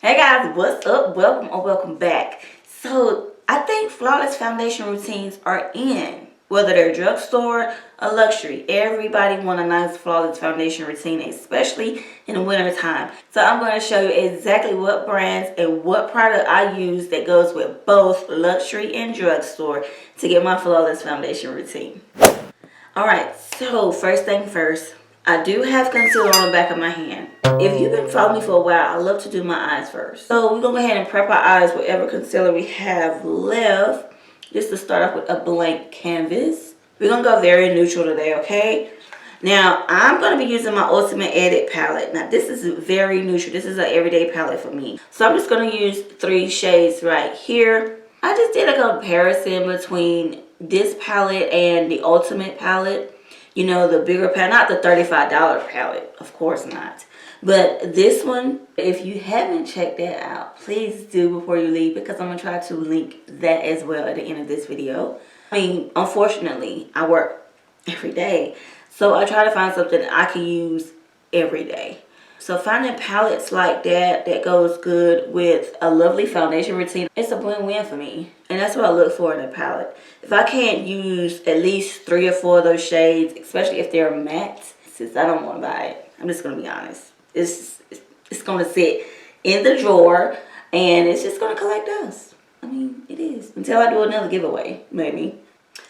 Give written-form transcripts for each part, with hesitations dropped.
Hey guys, what's up? Welcome or welcome back. So I think flawless foundation routines are in. Whether they're drugstore or luxury, everybody want a nice flawless foundation routine, especially in the winter time. So I'm going to show you exactly what brands and what product I use that goes with both luxury and drugstore to get my flawless foundation routine. Alright, so first thing first, I do have concealer on the back of my hand. If you've been following me for a while, I love to do my eyes first. So we're going to go ahead and prep our eyes with whatever concealer we have left. Just to start off with a blank canvas. We're going to go very neutral today, okay? Now, I'm going to be using my Ultimate Edit palette. Now, this is very neutral. This is an everyday palette for me. So I'm just going to use 3 shades right here. I just did a comparison between this palette and the Ultimate palette. You know, the bigger palette, not the $35 palette, of course not. But this one, if you haven't checked that out, please do before you leave, because I'm going to try to link that as well at the end of this video. I mean, unfortunately, I work every day, so I try to find something I can use every day. So finding palettes like that goes good with a lovely foundation routine, it's a win-win for me. And that's what I look for in a palette. If I can't use at least 3 or 4 of those shades, especially if they're matte, since I don't want to buy it, I'm just going to be honest. It's going to sit in the drawer and it's just going to collect dust. I mean, it is. Until I do another giveaway, maybe.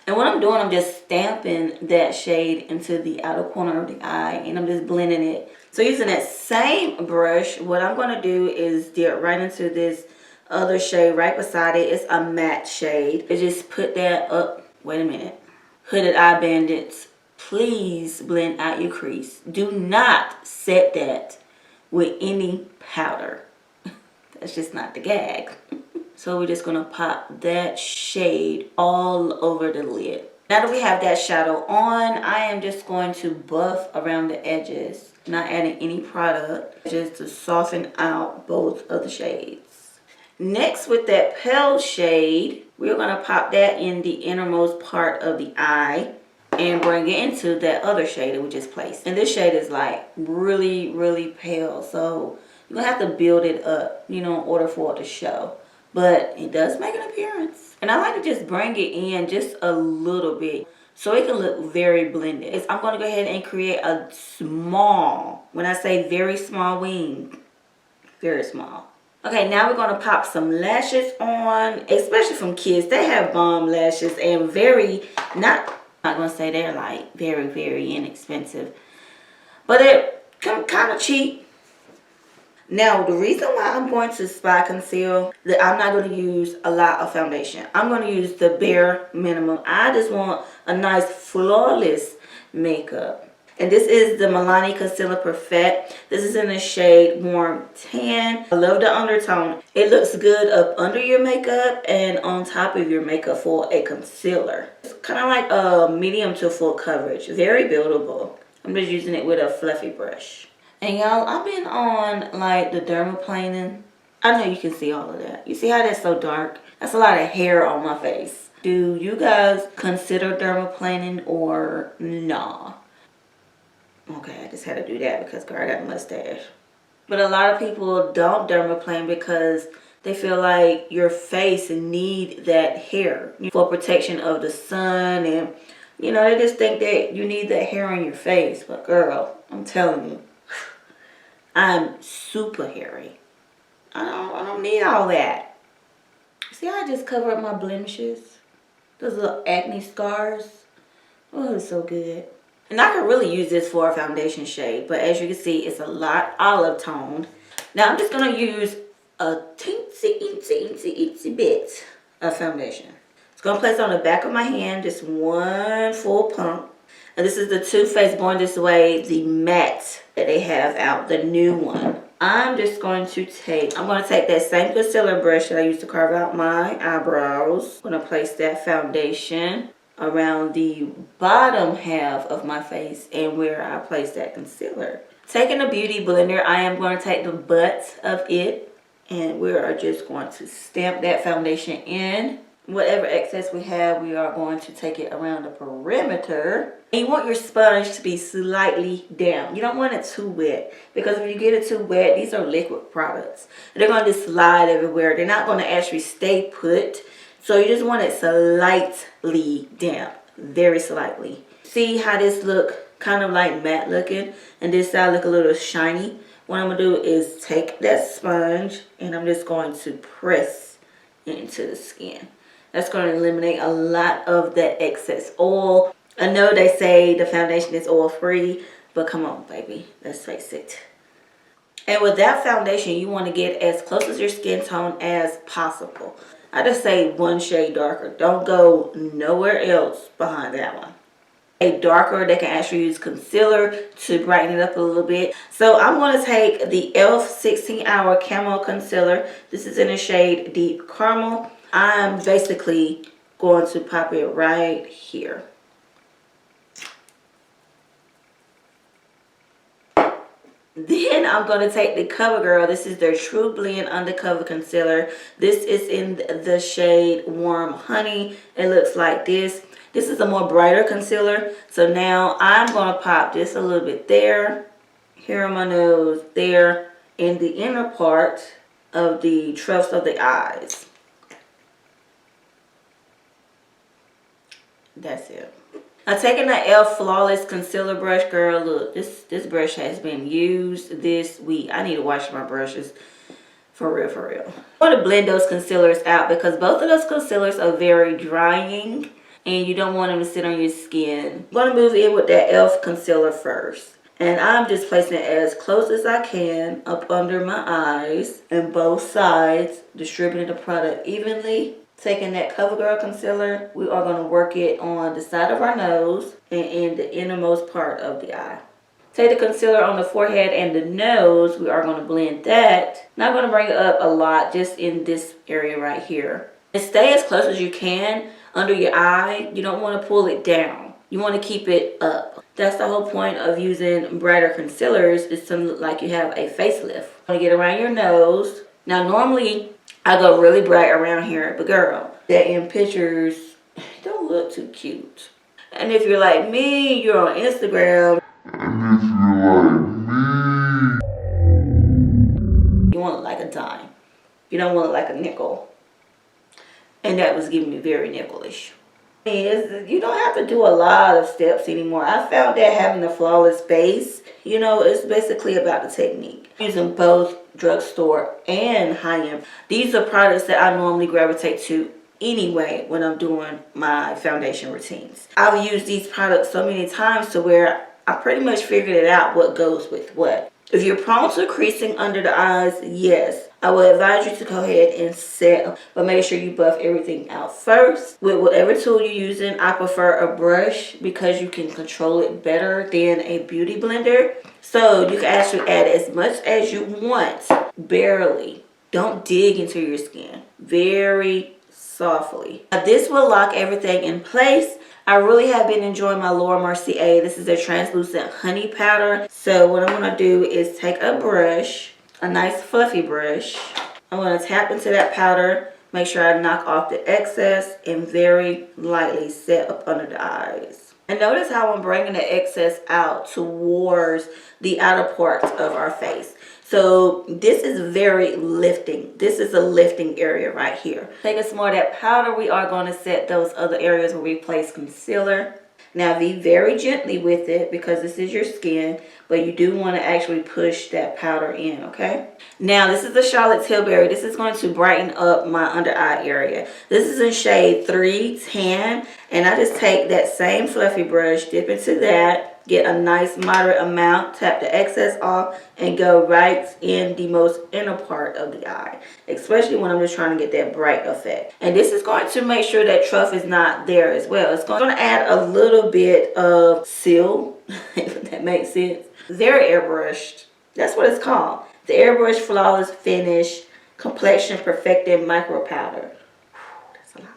And what I'm doing, I'm just stamping that shade into the outer corner of the eye, and I'm just blending it. So using that same brush, what I'm going to do is dip right into this other shade right beside it. It's a matte shade. I just put that up. Wait a minute. Hooded eye bandits. Please blend out your crease. Do not set that with any powder. That's just not the gag. So we're just going to pop that shade all over the lid. Now that we have that shadow on, I am just going to buff around the edges. Not adding any product, just to soften out both of the shades. Next, with that pale shade, we're going to pop that in the innermost part of the eye and bring it into that other shade that we just placed. And this shade is like really, really pale. So you're going to have to build it up, you know, in order for it to show. But it does make an appearance. And I like to just bring it in just a little bit so it can look very blended. I'm going to go ahead and create a small, when I say very small wing, very small. Okay, now we're going to pop some lashes on, especially from kids. They have bomb lashes and very, I'm not going to say they're like very, very inexpensive, but they're kind of cheap. Now, the reason why I'm going to spot conceal, that I'm not going to use a lot of foundation. I'm going to use the bare minimum. I just want a nice flawless makeup. And this is the Milani Concealer Perfect. This is in the shade Warm Tan. I love the undertone. It looks good up under your makeup and on top of your makeup for a concealer. It's kind of like a medium to full coverage. Very buildable. I'm just using it with a fluffy brush. And y'all, I've been on like the dermaplaning. I know you can see all of that. You see how that's so dark? That's a lot of hair on my face. Do you guys consider dermaplaning or nah? Okay, I just had to do that because girl, I got a mustache. But a lot of people don't dermaplane because they feel like your face need that hair for protection of the sun, and you know, they just think that you need that hair on your face. But girl, I'm telling you, I'm super hairy. I don't need all that. See how I just cover up my blemishes? Those little acne scars. Oh, it's so good. And I could really use this for a foundation shade, but as you can see, it's a lot olive toned. Now I'm just going to use a teensy bit of foundation. It's going to place it on the back of my hand, just one full pump. And this is the Too Faced Born This Way, the matte that they have out, the new one. I'm just going to take that same concealer brush that I used to carve out my eyebrows. I'm going to place that foundation around the bottom half of my face and where I place that concealer. Taking a beauty blender, I am going to take the butt of it and we are just going to stamp that foundation in. Whatever excess we have, we are going to take it around the perimeter. And you want your sponge to be slightly damp. You don't want it too wet, because if you get it too wet, these are liquid products. They're going to just slide everywhere. They're not going to actually stay put. So you just want it slightly damp, very slightly. See how this look kind of like matte looking, and this side look a little shiny? What I'm going to do is take that sponge and I'm just going to press into the skin. That's going to eliminate a lot of that excess oil. I know they say the foundation is oil free, but come on, baby. Let's face it. And with that foundation, you want to get as close as your skin tone as possible. I just say one shade darker. Don't go nowhere else behind that one. A darker, they can actually use concealer to brighten it up a little bit. So I'm going to take the e.l.f. 16 Hour Camo Concealer. This is in the shade Deep Caramel. I'm basically going to pop it right here. Then I'm going to take the Covergirl. This is their True Blend Undercover Concealer. This is in the shade Warm Honey. It looks like this. This is a more brighter concealer. So now I'm going to pop this a little bit there, here on my nose, there, in the inner part of the troughs of the eyes. That's it. I'm taking the e.l.f. Flawless Concealer Brush, girl. Look, this brush has been used this week. I need to wash my brushes. For real, for real. I want to blend those concealers out because both of those concealers are very drying. And you don't want them to sit on your skin. I'm going to move in with that e.l.f. concealer first. And I'm just placing it as close as I can up under my eyes and both sides, distributing the product evenly. Taking that CoverGirl concealer, we are going to work it on the side of our nose and in the innermost part of the eye. Take the concealer on the forehead and the nose. We are going to blend that. Not going to bring it up a lot, just in this area right here. And stay as close as you can under your eye. You don't want to pull it down. You want to keep it up. That's the whole point of using brighter concealers, is to look like you have a facelift. You want to get around your nose. Now normally I go really bright around here, but girl, that in pictures don't look too cute. And if you're like me, you're on Instagram. You want it like a dime. You don't want it like a nickel. And that was giving me very nickelish. You don't have to do a lot of steps anymore. I found that having a flawless base, you know, it's basically about the technique. Using both drugstore and high-end. These are products that I normally gravitate to anyway when I'm doing my foundation routines. I've used these products so many times to where I pretty much figured it out what goes with what. If you're prone to creasing under the eyes, yes, I would advise you to go ahead and set, but make sure you buff everything out first. With whatever tool you're using, I prefer a brush because you can control it better than a beauty blender. So you can actually add as much as you want, barely. Don't dig into your skin. Very softly. Now, this will lock everything in place. I really have been enjoying my Laura Mercier. This is a translucent honey powder. So what I'm going to do is take a brush, a nice fluffy brush. I'm going to tap into that powder, make sure I knock off the excess, and very lightly set up under the eyes. And notice how I'm bringing the excess out towards the outer parts of our face. So this is very lifting. This is a lifting area right here. Taking some more of that powder, we are going to set those other areas where we place concealer. Now be very gently with it because this is your skin, but you do want to actually push that powder in, okay? Now this is the Charlotte Tilbury. This is going to brighten up my under eye area. This is in shade 3 Tan, and I just take that same fluffy brush, dip into that, get a nice moderate amount, tap the excess off, and go right in the most inner part of the eye, especially when I'm just trying to get that bright effect. And this is going to make sure that trough is not there as well. It's going to add a little bit of seal, if that makes sense. They're airbrushed. That's what it's called. The Airbrush Flawless Finish Complexion Perfecting Micro Powder. That's a lot.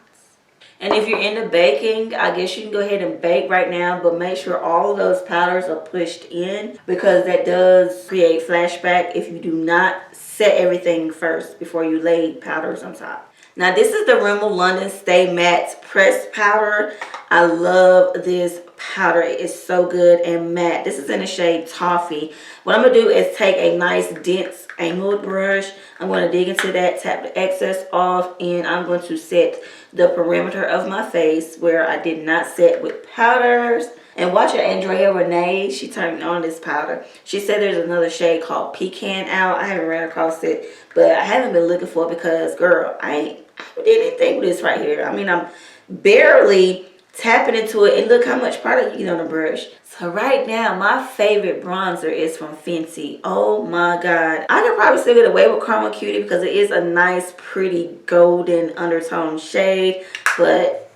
And if you're into baking, I guess you can go ahead and bake right now, but make sure all of those powders are pushed in because that does create flashback if you do not set everything first before you lay powders on top. Now this is the Rimmell London Stay Matte Pressed Powder. I love this powder. It is so good and matte. This is in the shade Toffee. What I'm going to do is take a nice dense angled brush. I'm going to dig into that, tap the excess off, and I'm going to set the perimeter of my face where I did not set with powders. And watching Andrea Renee, she turned on this powder. She said there's another shade called Pecan out. I haven't ran across it, but I haven't been looking for it because, girl, I ain't did anything with this right here. I mean, I'm barely tapping into it, and look how much product you get on the brush. So right now, my favorite bronzer is from Fenty. Oh my god. I could probably still get away with Caramel Cutie because it is a nice, pretty golden undertone shade. But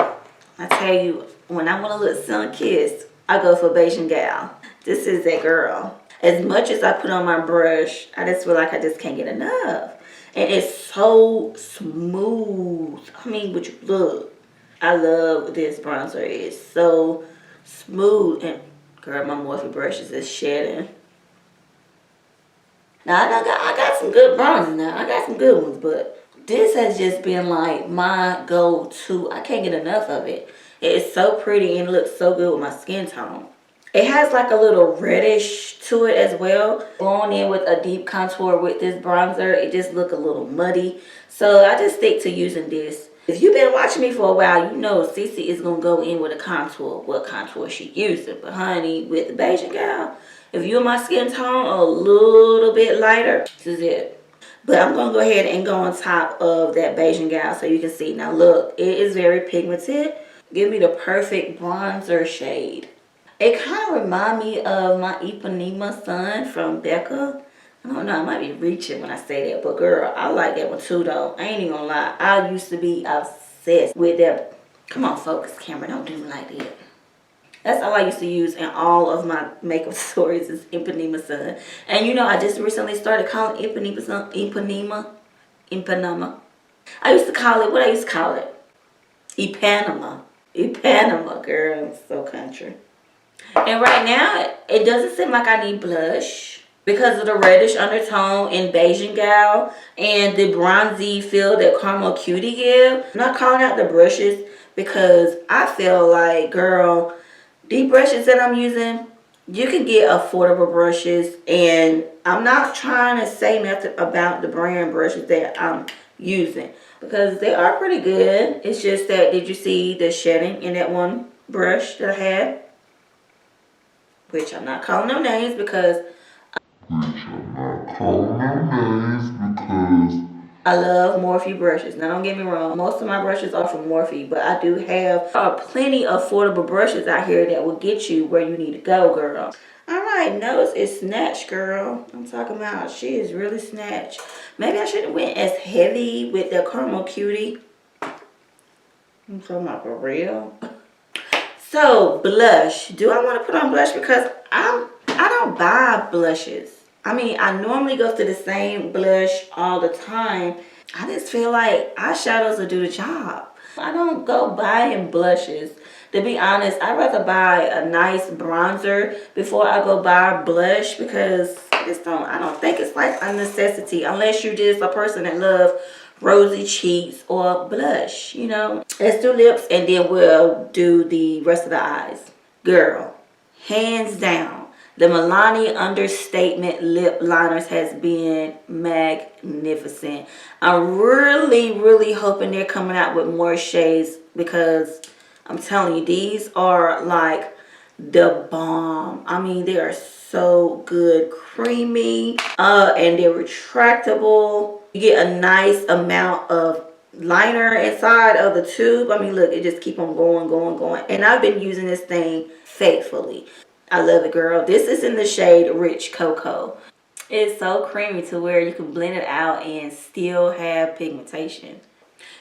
I tell you, when I want a little sun-kissed, I go for Bayjan Gyal. This is that girl. As much as I put on my brush, I just feel like I just can't get enough. And it's so smooth. I mean, would you look? I love this bronzer. It's so smooth. And girl, my Morphe brushes is shedding. Now, I got some good bronzers now. I got some good ones, but this has just been like my go-to. I can't get enough of it. It's so pretty and it looks so good with my skin tone. It has like a little reddish to it as well. Going in with a deep contour with this bronzer, it just look a little muddy. So I just stick to using this. If you've been watching me for a while, you know Cecee is going to go in with a contour. What contour she using. But honey, with the Bayjan Gyal, if you're my skin tone a little bit lighter, this is it. But I'm going to go ahead and go on top of that Bayjan Gyal so you can see. Now look, it is very pigmented. Give me the perfect bronzer shade. It kind of reminds me of my Ipanema Sun from Becca. I don't know, I might be reaching when I say that, but girl, I like that one too though. I ain't even gonna lie, I used to be obsessed with that. Come on, focus camera, don't do me like that. That's all I used to use in all of my makeup stories is Ipanema Sun. And you know, I just recently started calling Ipanema Sun, Ipanema. I used to call it, what I used to call it? Ipanema. Ipanema, girl, I'm so country. And right now, it doesn't seem like I need blush because of the reddish undertone in Bayjan Gyal and the bronzy feel that Caramel Cutie give. I'm not calling out the brushes because I feel like, girl, these brushes that I'm using, you can get affordable brushes. And I'm not trying to say nothing about the brand brushes that I'm using because they are pretty good. It's just that, did you see the shedding in that one brush that I had? Which I'm not calling no names because I love Morphe brushes. Now don't get me wrong, most of my brushes are from Morphe, but I do have plenty of affordable brushes out here that will get you where you need to go, girl. Alright, nose is snatched, girl. I'm talking about she is really snatched. Maybe I shouldn't have went as heavy with the Caramel Cutie. I'm talking about for real. So, blush. Do I want to put on blush? Because I don't buy blushes. I mean, I normally go to the same blush all the time. I just feel like eyeshadows will do the job. I don't go buying blushes. To be honest, I'd rather buy a nice bronzer before I go buy blush because I don't think it's like a necessity unless you're just a person that loves rosy cheeks or blush, you know. Let's do lips and then we'll do the rest of the eyes. Girl, hands down, the Milani Understatement lip liners has been magnificent. I'm really hoping they're coming out with more shades because I'm telling you, these are like the bomb. I mean, they are so good, creamy, and they're retractable. You get a nice amount of liner inside of the tube. I mean, look, it just keep on going. And I've been using this thing faithfully. I love it, girl. This is in the shade Rich Cocoa. It's so creamy to where you can blend it out and still have pigmentation.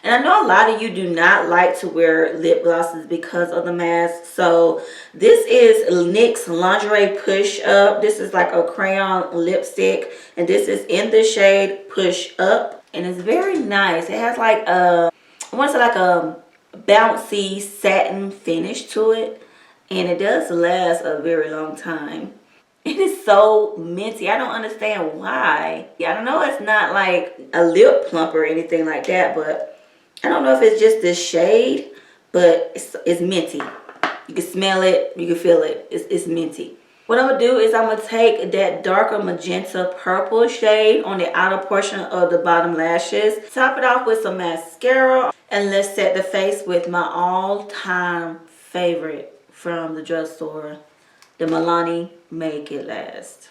And I know a lot of you do not like to wear lip glosses because of the mask. So this is NYX Lingerie Push Up. This is like a crayon lipstick. And this is in the shade Push Up. And it's very nice. It has like a, I want to say like a bouncy satin finish to it. And it does last a very long time. It is so minty. I don't understand why. Yeah, I don't know it's not like a lip plump or anything like that, but I don't know if it's just this shade, but it's minty. You can smell it, you can feel it. It's minty. What I'm going to do is I'm going to take that darker magenta purple shade on the outer portion of the bottom lashes. Top it off with some mascara. And let's set the face with my all-time favorite from the drugstore. The Milani Make It Last.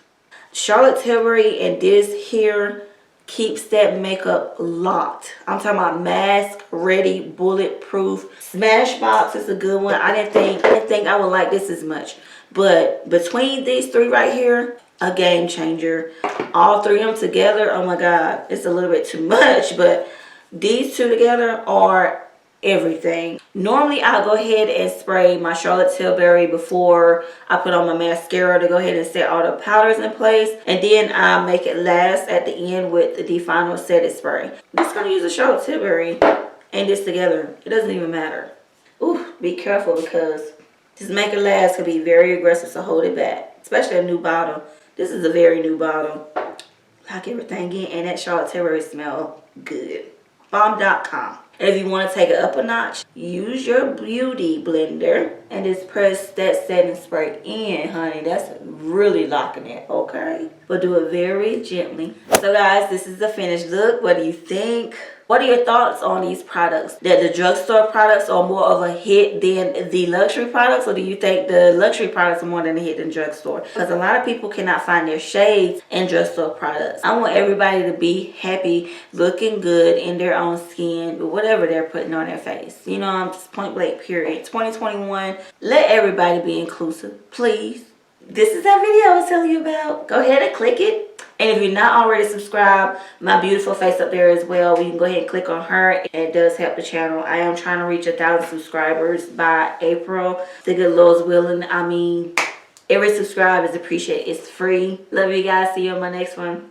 Charlotte Tilbury and this here keeps that makeup locked. I'm talking about mask ready, bulletproof. Smashbox is a good one. I didn't think I would like this as much. But between these three right here, a game changer. All three of them together, oh my God, it's a little bit too much, but these two together are everything. Normally I'll go ahead and spray my Charlotte Tilbury before I put on my mascara to go ahead and set all the powders in place, and then I'll make it last at the end with the final setting spray. I'm just going to use the Charlotte Tilbury and this together. It doesn't even matter. Ooh, be careful because this Make It Last could be very aggressive, so hold it back. Especially a new bottle. This is a very new bottle. Lock everything in, and that Charlotte Tilbury smell good. Bomb.com. And if you want to take it up a notch, use your beauty blender and just press that setting spray in, honey. That's really locking it, okay? But do it very gently. So guys, this is the finished look. What do you think? What are your thoughts on these products? That the drugstore products are more of a hit than the luxury products, or do you think the luxury products are more than a hit than drugstore? Because a lot of people cannot find their shades in drugstore products. I want everybody to be happy, looking good in their own skin, whatever they're putting on their face. You know, I'm just point blank period. 2021, let everybody be inclusive, please. This is that video I was telling you about. Go ahead and click it. And if you're not already subscribed, my beautiful face up there as well, you can go ahead and click on her. It does help the channel. I am trying to reach 1,000 subscribers by April. The good Lord's willing. I mean, every subscribe is appreciated. It's free. Love you guys. See you on my next one.